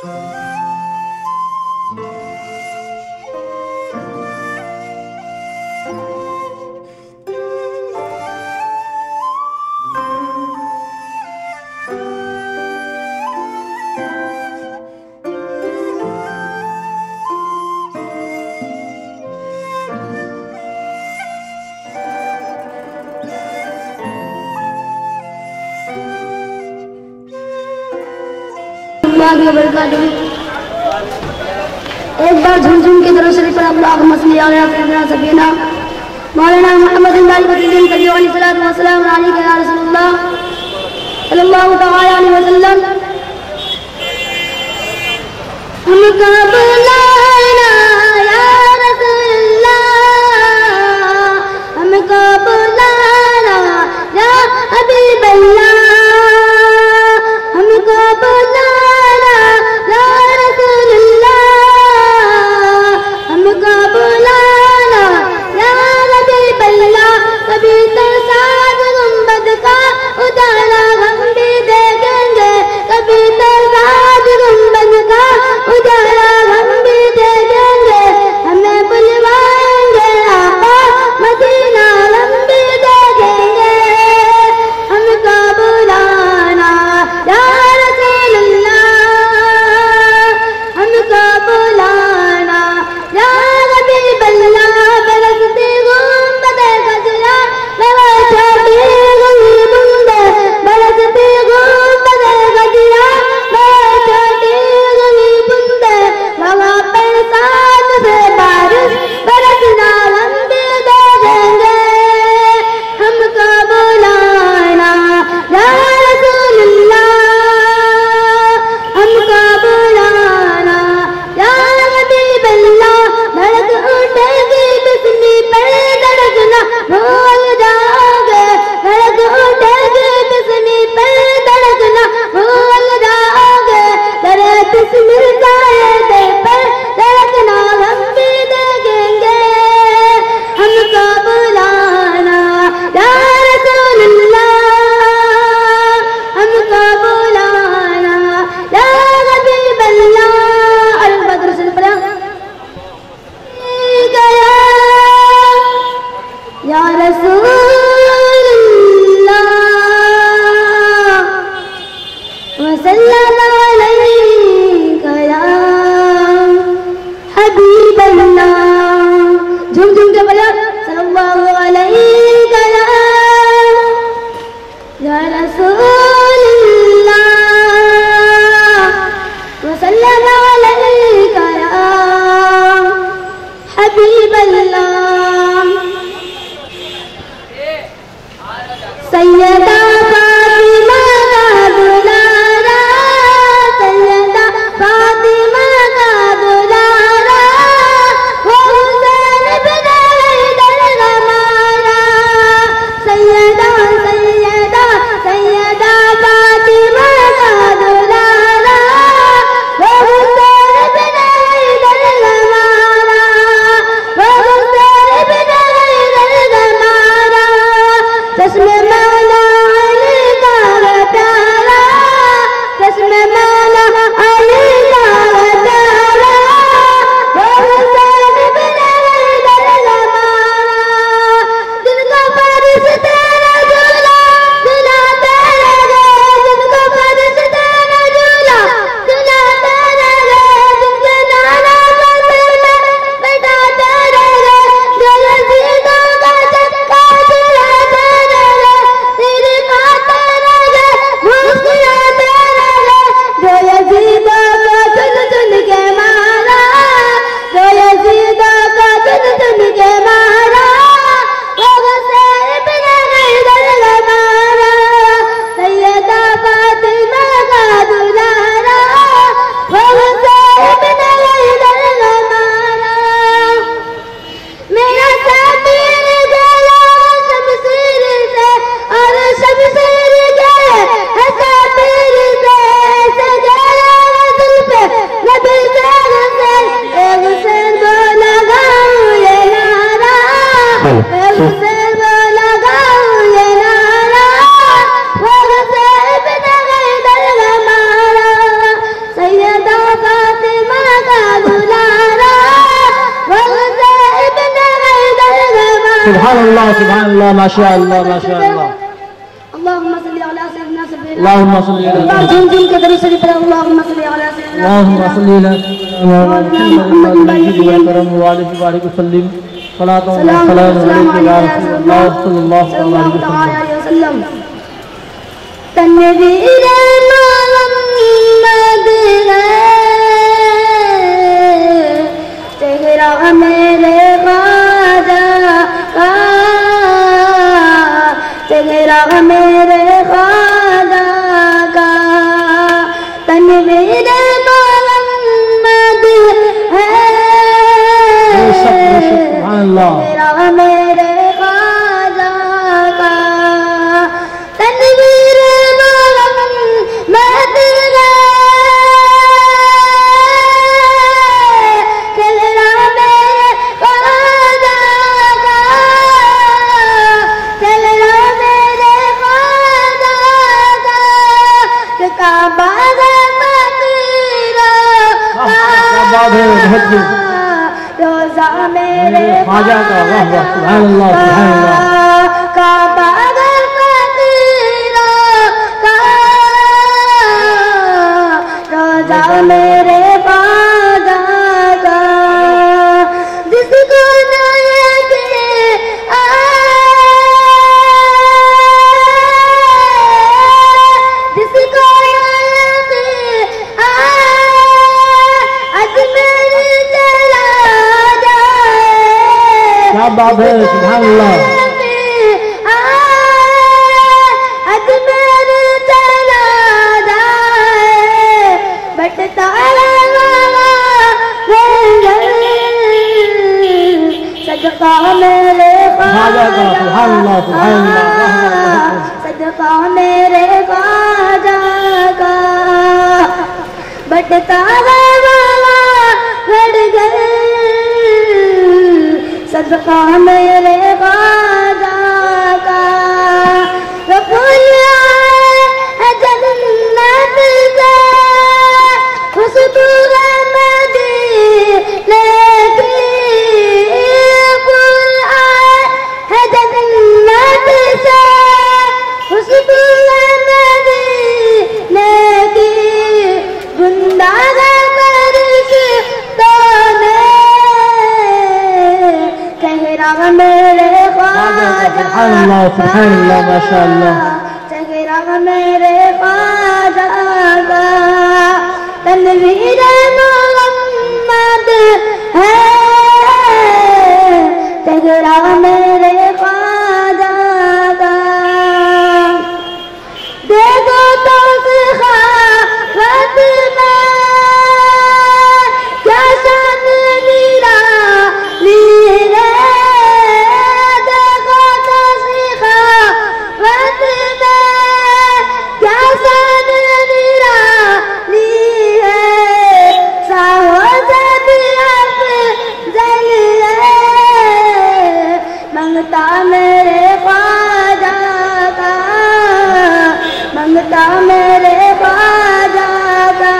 एक बार झुमझुम के दरूद शरीफ पर अल्लाहुम्मा सल्ली अला सय्यिदना सफीना मौलाना मोहम्मद अलैहि सल्लल्लाहु अलैहि या रसूलुल्लाह सल्लल्लाहु तआला अलैहि वसल्लम। उनका बुलाना या रसूलुल्लाह, हमको बुलाना या हबीबल्लाह, हमको बुलाना या रसूलुल्लाह, हमको बुलाना या हबीबल्लाह। कभी तो सात गुंबद का उजाला हम भी देखेंगे, कभी तो सात गुंबद का उजाला हम भी सुभानअल्लाह सुभानअल्लाह माशाअल्लाह माशाअल्लाह। अल्लाहुम्मा सल्ली अला सय्यिदना सब्बिना अल्लाहुम्मा सल्ली अला झुम झुम के दरूद शरीफ पर अल्लाहुम्मा सल्ली अला सय्यिदना अल्लाहुम्मा सल्ली अला मुहम्मद व आलिहि व सल्लिम सलातु व सलामु अलैहि सल्लल्लाहु अलैहि वसल्लम। तनवीर मोहम्मद है चेहरा मेरे ख्वाजा का, चेहरा मेरे ख्वाजा का। तनवीर मोहम्मद है चेहरा मेरे ख्वाजा का। तनवीर मोहम्मद है चेहरा मेरे ख्वाजा का, चेहरा मेरे ख्वाजा का। काबा रोजा मेरे ख्वाजा का। वाह वाह सुभानअल्लाह सुभानअल्लाह। काबा रोजा मेरे ख्वाजा का। जिसको नायक जिसको नायक अजमेर चला जाए। क्या बात है सुभानअल्लाह। अजमेर चला जाए बटता सदका मेरे ख्वाजा का। सुभानअल्लाह सुभानअल्लाह। सदका मेरे ख्वाजा का। बटता वाला बढ़ गए सदका मेरे ख्वाजा का। फूल आए जन्नत से खुशबू मदीने की। फूल आए जन्नत से खुशबू मदीने की। गुंदा चेहरा मेरे ख्वाजा सुभानअल्लाह सुभानअल्लाह माशाअल्लाह। चेहरा मेरे ख्वाजा का। तनवीर मोहम्मद है चेहरा मेरे ख्वाजा का। देखो तो सखावत में क्या शान मीरा मीरे। देखो तो सखावत में क्या शान मीरा ली है। साहो से भी अफजल है मंगता मेरे ख्वाजा का। मंगता मेरे ख्वाजा का।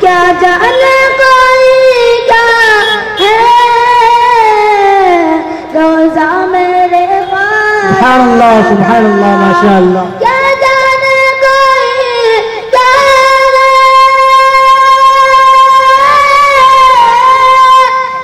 क्या जाने कोई क्या है रोजा मेरे ख्वाजा। सुभानअल्लाह सुभानअल्लाह माशाअल्लाह। क्या जाने कोई क्या है,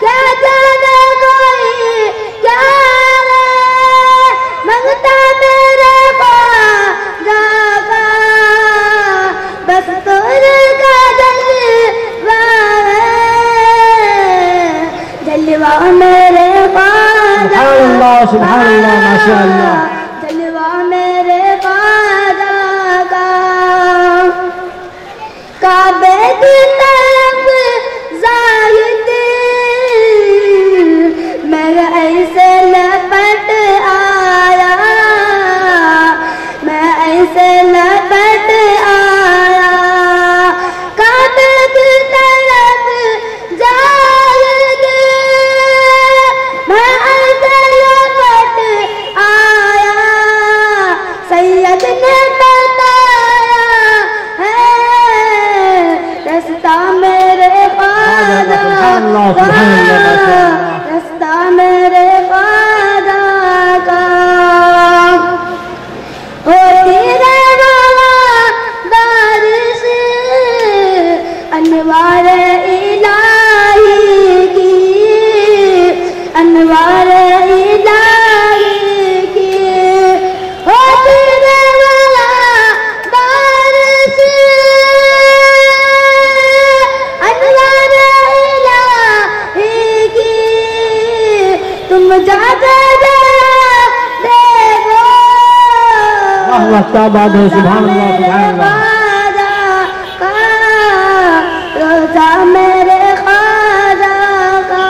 क्या जाने कोई क्या है। मंगता मेरे ख्वाजा का। बस तोरे का जलवा है जलवा मेरे ख्वाजा। सुभानअल्लाह सुभानअल्लाह माशाअल्लाह। जलवा मेरे ख्वाजा का। काबे की तरफ जाहिद मैं ऐसे लपट आया। मैं ऐसे लपट आया। काबे की तरफ जाहिद मैं ऐसे लपट आया। सैयद ने बताया है रास्ता क्या बात है, सुभान अल्लाह सुभान अल्लाह। रोजा मेरे ख्वाजा का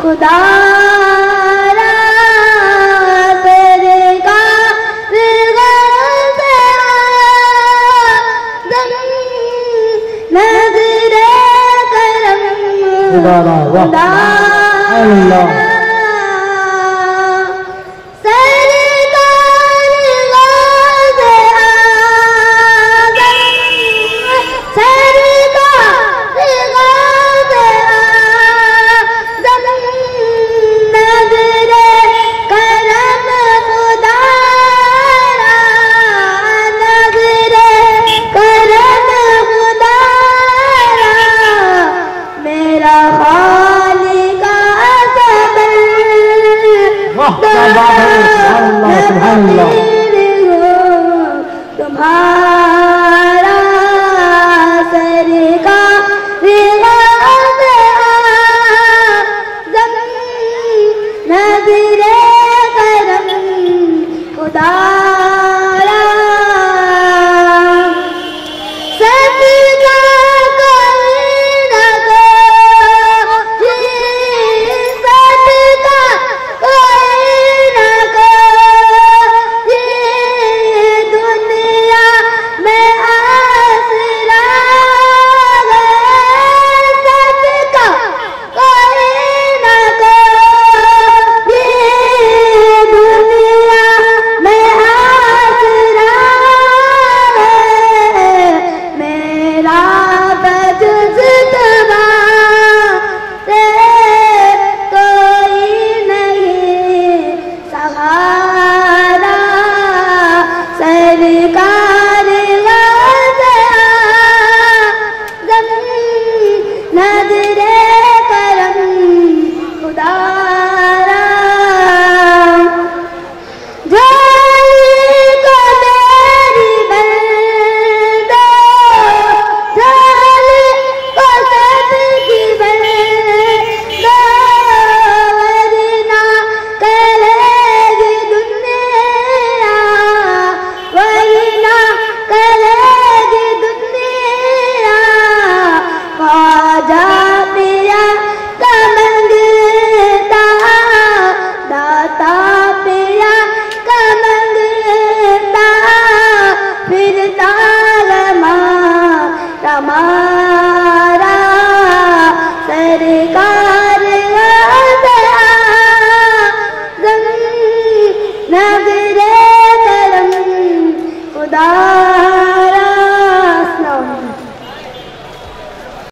खुदा अल्लाह तुम्हारा